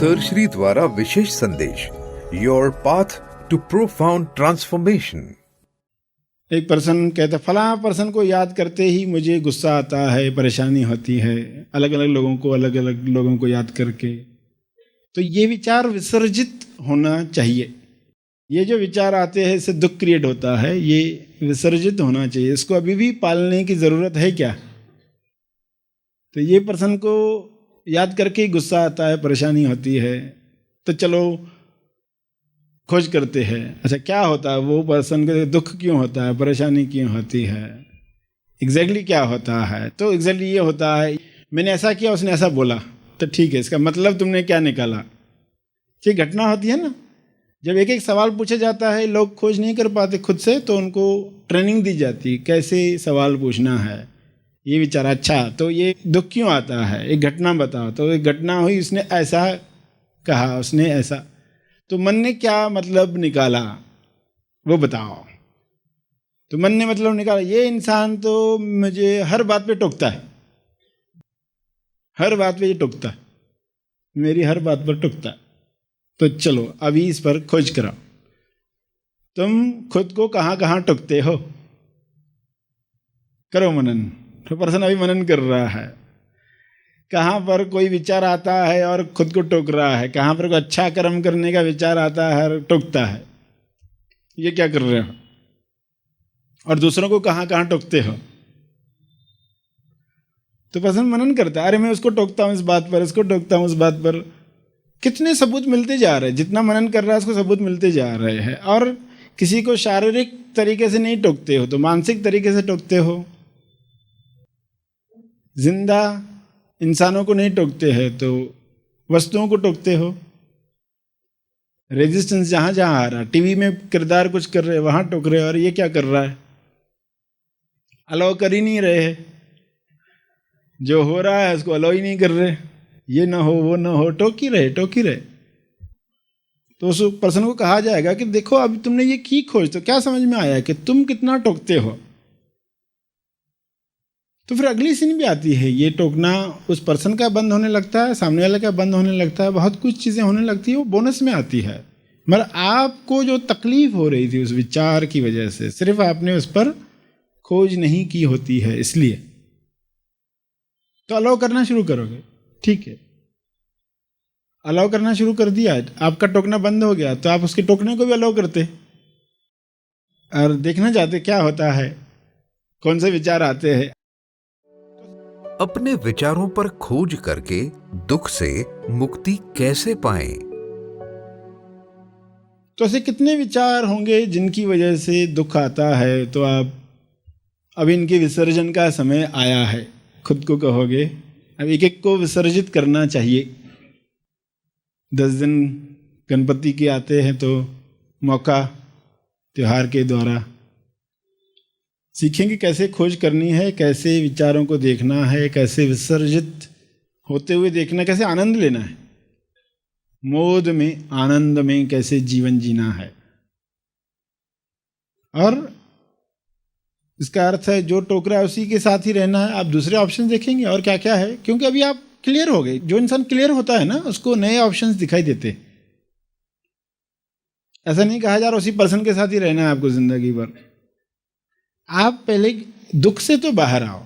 Surgery द्वारा विशेष संदेश, your path to profound transformation. एक पर्सन कहता फला पर्सन को याद करते ही मुझे गुस्सा आता है, परेशानी होती है, अलग अलग लोगों को याद करके। तो ये विचार विसर्जित होना चाहिए। ये जो विचार आते हैं इससे दुख क्रिएट होता है, ये विसर्जित होना चाहिए। इसको अभी भी पालने की ज़रूरत है क्या? तो ये पर्सन को याद करके ही गुस्सा आता है, परेशानी होती है, तो चलो खोज करते हैं। अच्छा क्या होता है, वो पर्सन को दुख क्यों होता है, परेशानी क्यों होती है, एग्जैक्टली क्या होता है? तो एग्जैक्टली ये होता है मैंने ऐसा किया, उसने ऐसा बोला। तो ठीक है, इसका मतलब तुमने क्या निकाला? ये घटना होती है ना, जब एक एक सवाल पूछा जाता है, लोग खोज नहीं कर पाते खुद से, तो उनको ट्रेनिंग दी जाती कैसे सवाल पूछना है। ये विचार, अच्छा तो ये दुख क्यों आता है, एक घटना बताओ। तो एक घटना हुई, उसने ऐसा कहा, उसने ऐसा, तो मन ने क्या मतलब निकाला वो बताओ। तो मन ने मतलब निकाला, ये इंसान तो मुझे हर बात पे टोकता है, हर बात पे ये टोकता है, मेरी हर बात पर टोकता है। तो चलो अभी इस पर खोज कराओ, तुम खुद को कहाँ कहाँ टोकते हो, करो मनन। तो पर्सन अभी मनन कर रहा है, कहाँ पर कोई विचार आता है और खुद को टोक रहा है, कहाँ पर कोई अच्छा कर्म करने का विचार आता है और टोकता है, ये क्या कर रहे हो? और दूसरों को कहाँ कहाँ टोकते हो? तो पर्सन मनन करता है, अरे मैं उसको टोकता हूँ इस बात पर, इसको टोकता हूँ उस बात पर। कितने सबूत मिलते जा रहे हैं, जितना मनन कर रहा है उसको सबूत मिलते जा रहे हैं। और किसी को शारीरिक तरीके से नहीं टोकते हो तो मानसिक तरीके से टोकते हो। जिंदा इंसानों को नहीं टोकते हैं तो वस्तुओं को टोकते हो। रेजिस्टेंस जहाँ जहाँ आ रहा है, टीवी में किरदार कुछ कर रहे हैं वहाँ टोक रहे हैं, और ये क्या कर रहा है, अलाउ कर ही नहीं रहे हैं। जो हो रहा है उसको अलाउ ही नहीं कर रहे, ये ना हो वो ना हो, टोक ही रहे। तो उस पर्सन को कहा जाएगा कि देखो अभी तुमने ये की खोज, तो क्या समझ में आया कि तुम कितना टोकते हो। तो फिर अगली सीन भी आती है, ये टोकना उस पर्सन का बंद होने लगता है, सामने वाले का बंद होने लगता है, बहुत कुछ चीज़ें होने लगती है, वो बोनस में आती है। मगर आपको जो तकलीफ हो रही थी उस विचार की वजह से, सिर्फ आपने उस पर खोज नहीं की होती है, इसलिए तो अलाउ करना शुरू करोगे। ठीक है, अलाउ करना शुरू कर दिया, आपका टोकना बंद हो गया, तो आप उसके टोकने को भी अलाउ करते और देखना चाहते क्या होता है, कौन से विचार आते हैं। अपने विचारों पर खोज करके दुख से मुक्ति कैसे पाएं? तो ऐसे कितने विचार होंगे जिनकी वजह से दुख आता है। तो आप अभी इनके विसर्जन का समय आया है, खुद को कहोगे अब एक एक को विसर्जित करना चाहिए। 10 दिन गणपति के आते हैं तो मौका त्योहार के द्वारा सीखेंगे कैसे खोज करनी है, कैसे विचारों को देखना है, कैसे विसर्जित होते हुए देखना, कैसे आनंद लेना है, मोद में आनंद में कैसे जीवन जीना है। और इसका अर्थ है जो टोक रहा है उसी के साथ ही रहना है। आप दूसरे ऑप्शन देखेंगे और क्या क्या है, क्योंकि अभी आप क्लियर हो गए। जो इंसान क्लियर होता है ना उसको नए ऑप्शंस दिखाई देते। ऐसा नहीं कहा जा रहा उसी पर्सन के साथ ही रहना है आपको जिंदगी भर। आप पहले दुख से तो बाहर आओ।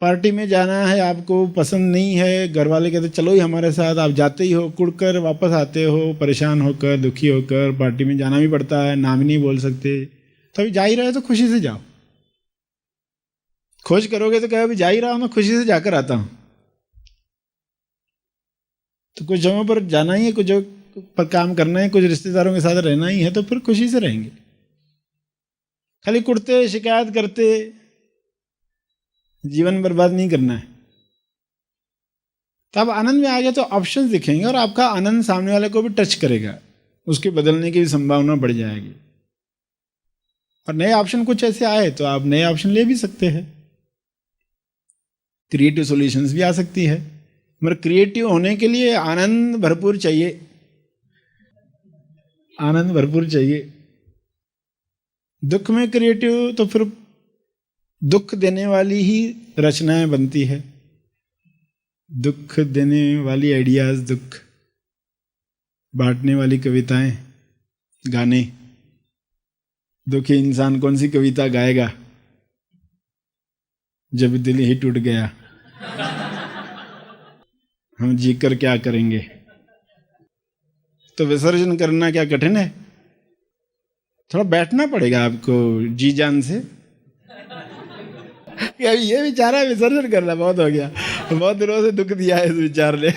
पार्टी में जाना है, आपको पसंद नहीं है, घर वाले कहते चलो ही हमारे साथ, आप जाते ही हो, कुड़कर वापस आते हो, परेशान होकर, दुखी होकर। पार्टी में जाना भी पड़ता है, नाम ही नहीं बोल सकते, तो अभी जा ही रहे तो खुशी से जाओ। खोज करोगे तो कहो अभी जा ही रहा हूं, मैं खुशी से जाकर आता हूं। तो कुछ जगहों पर जाना ही है, कुछ जगह पर काम करना है, कुछ रिश्तेदारों के साथ रहना ही है, तो फिर खुशी से रहेंगे। खाली कुड़ते शिकायत करते जीवन बर्बाद नहीं करना है। तब आनंद में आ गया तो ऑप्शंस दिखेंगे और आपका आनंद सामने वाले को भी टच करेगा, उसके बदलने की भी संभावना बढ़ जाएगी। और नए ऑप्शन कुछ ऐसे आए तो आप नए ऑप्शन ले भी सकते हैं। क्रिएटिव सॉल्यूशंस भी आ सकती है, मगर क्रिएटिव होने के लिए आनंद भरपूर चाहिए, आनंद भरपूर चाहिए। दुख में क्रिएटिव तो फिर दुख देने वाली ही रचनाएं बनती है। दुख देने वाली आइडियाज, दुख बांटने वाली कविताएं, गाने। दुखी इंसान कौन सी कविता गाएगा जब दिल ही टूट गया, हम जीकर क्या करेंगे। तो विसर्जन करना क्या कठिन है? थोड़ा बैठना पड़ेगा आपको जी जान से। ये बेचारा विसर्जन करना बहुत हो गया, बहुत दिनों से दुख दिया है इस विचार ने।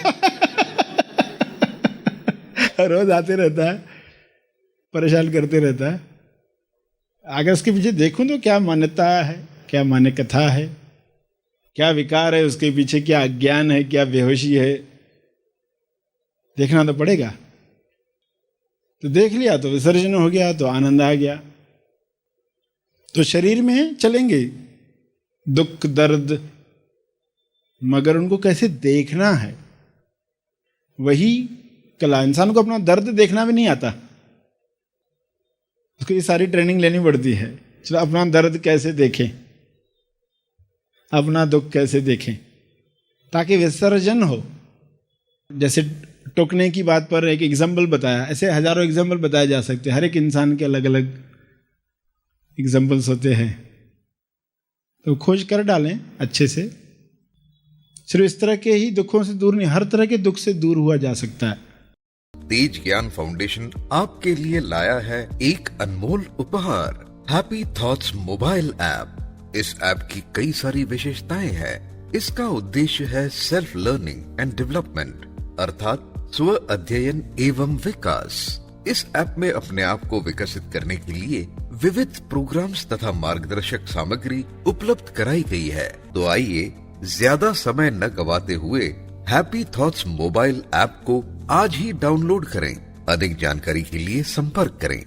रोज आते रहता है, परेशान करते रहता है। अगर उसके पीछे देखूं तो क्या मान्यता है, क्या मान्य कथा है, क्या विकार है उसके पीछे, क्या अज्ञान है, क्या बेहोशी है, देखना तो पड़ेगा। तो देख लिया तो विसर्जन हो गया, तो आनंद आ गया। तो शरीर में चलेंगे दुख दर्द, मगर उनको कैसे देखना है वही कला। इंसान को अपना दर्द देखना भी नहीं आता, उसको ये सारी ट्रेनिंग लेनी पड़ती है। चलो अपना दर्द कैसे देखें, अपना दुख कैसे देखें, ताकि विसर्जन हो। जैसे टोकने की बात पर एक एग्जाम्पल बताया, ऐसे हजारों एग्जाम्पल बताए जा सकते हैं। हर एक इंसान के अलग अलग एग्जाम्पल्स होते हैं, तो खोज कर डालें अच्छे से। सिर्फ इस तरह के ही दुखों से दूर नहीं, हर तरह के दुख से दूर हुआ जा सकता है। तेज ज्ञान फाउंडेशन आपके लिए लाया है एक अनमोल उपहार, हैप्पी थॉट्स मोबाइल ऐप। इस ऐप की कई सारी विशेषताएं हैं। इसका उद्देश्य है सेल्फ लर्निंग एंड डेवलपमेंट, अर्थात स्व अध्ययन एवं विकास। इस ऐप में अपने आप को विकसित करने के लिए विविध प्रोग्राम्स तथा मार्गदर्शक सामग्री उपलब्ध कराई गई है। तो आइए ज्यादा समय न गवाते हुए हैप्पी थॉट्स मोबाइल ऐप को आज ही डाउनलोड करें। अधिक जानकारी के लिए संपर्क करें